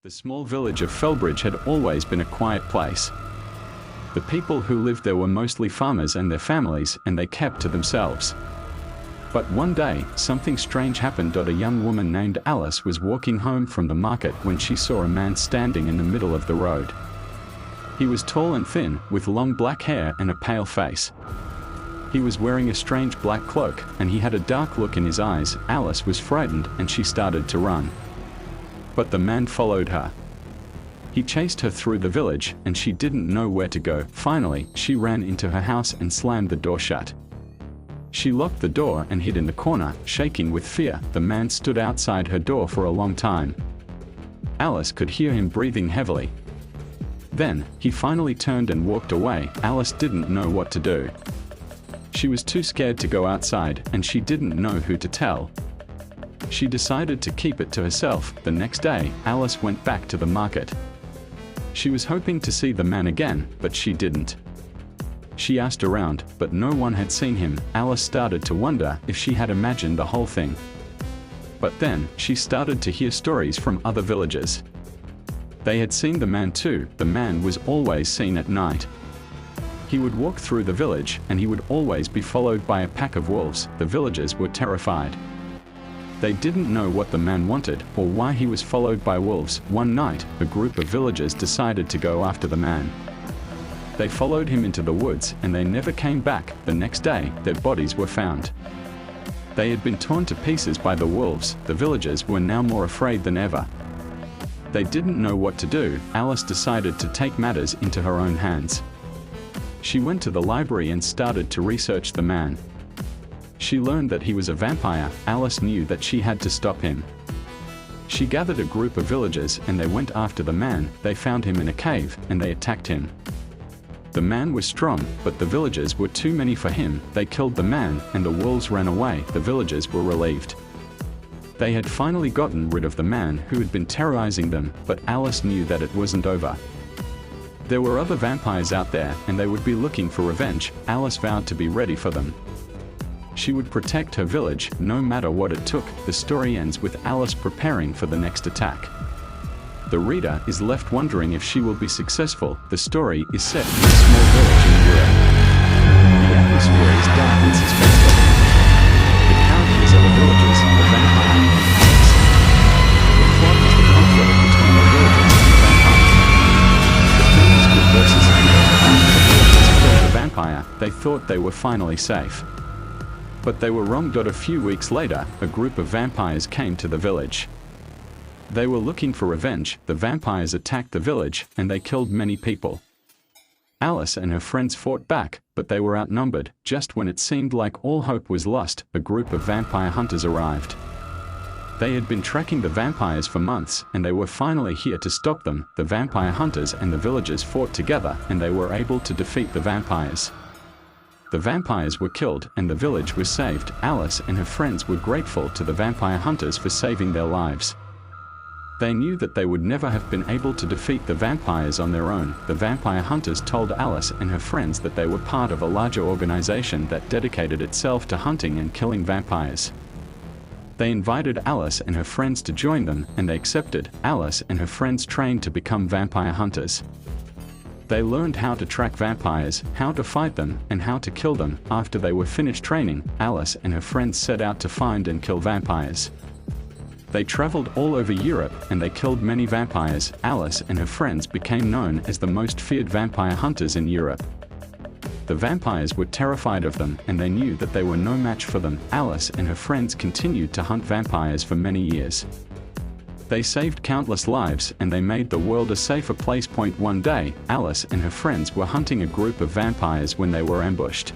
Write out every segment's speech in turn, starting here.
The small village of Felbridge had always been a quiet place. The people who lived there were mostly farmers and their families, and they kept to themselves. But one day, something strange happened. A young woman named Alice was walking home from the market when she saw a man standing in the middle of the road. He was tall and thin, with long black hair and a pale face. He was wearing a strange black cloak, and he had a dark look in his eyes. Alice was frightened, and she started to run. But the man followed her. He chased her through the village, and she didn't know where to go. Finally, she ran into her house and slammed the door shut. She locked the door and hid in the corner, shaking with fear. The man stood outside her door for a long time. Alice could hear him breathing heavily. Then, he finally turned and walked away. Alice didn't know what to do. She was too scared to go outside, and she didn't know who to tell. She decided to keep it to herself. The next day, Alice went back to the market. She was hoping to see the man again, but she didn't. She asked around, but no one had seen him. Alice started to wonder if she had imagined the whole thing. But then, she started to hear stories from other villagers. They had seen the man too. The man was always seen at night. He would walk through the village, and he would always be followed by a pack of wolves. The villagers were terrified. They didn't know what the man wanted, or why he was followed by wolves. One night, a group of villagers decided to go after the man. They followed him into the woods, and they never came back. The next day, their bodies were found. They had been torn to pieces by the wolves. The villagers were now more afraid than ever. They didn't know what to do. Alice decided to take matters into her own hands. She went to the library and started to research the man. She learned that he was a vampire. Alice knew that she had to stop him. She gathered a group of villagers, and they went after the man. They found him in a cave, and they attacked him. The man was strong, but the villagers were too many for him. They killed the man, and the wolves ran away. The villagers were relieved. They had finally gotten rid of the man who had been terrorizing them, but Alice knew that it wasn't over. There were other vampires out there, and they would be looking for revenge. Alice vowed to be ready for them. She would protect her village, no matter what it took. The story ends with Alice preparing for the next attack. The reader is left wondering if she will be successful. The story is set in a small village in Europe. The atmosphere is dark and suspenseful. The characters are the villagers, the vampire, and Alice. The plot is the conflict between the villagers and the vampire. The film is good versus evil. After the villagers killed the vampire, they thought they were finally safe. But they were wrong. A few weeks later, a group of vampires came to the village. They were looking for revenge. The vampires attacked the village, and they killed many people. Alice and her friends fought back, but they were outnumbered. Just when it seemed like all hope was lost, a group of vampire hunters arrived. They had been tracking the vampires for months, and they were finally here to stop them. The vampire hunters and the villagers fought together, and they were able to defeat the vampires. The vampires were killed, and the village was saved. Alice and her friends were grateful to the vampire hunters for saving their lives. They knew that they would never have been able to defeat the vampires on their own. The vampire hunters told Alice and her friends that they were part of a larger organization that dedicated itself to hunting and killing vampires. They invited Alice and her friends to join them, and they accepted. Alice and her friends trained to become vampire hunters. They learned how to track vampires, how to fight them, and how to kill them. After they were finished training, Alice and her friends set out to find and kill vampires. They traveled all over Europe, and they killed many vampires. Alice and her friends became known as the most feared vampire hunters in Europe. The vampires were terrified of them, and they knew that they were no match for them. Alice and her friends continued to hunt vampires for many years. They saved countless lives, and they made the world a safer place. One day, Alice and her friends were hunting a group of vampires when they were ambushed.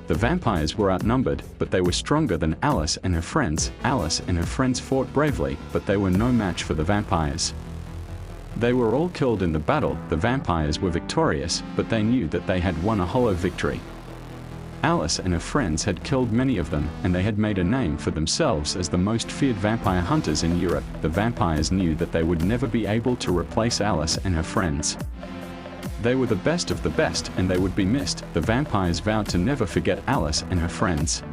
The vampires were outnumbered, but they were stronger than Alice and her friends. Alice and her friends fought bravely, but they were no match for the vampires. They were all killed in the battle. The vampires were victorious, but they knew that they had won a hollow victory. Alice and her friends had killed many of them, and they had made a name for themselves as the most feared vampire hunters in Europe. The vampires knew that they would never be able to replace Alice and her friends. They were the best of the best, and they would be missed. The vampires vowed to never forget Alice and her friends.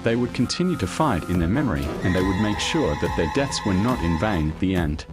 They would continue to fight in their memory, and they would make sure that their deaths were not in vain. The end.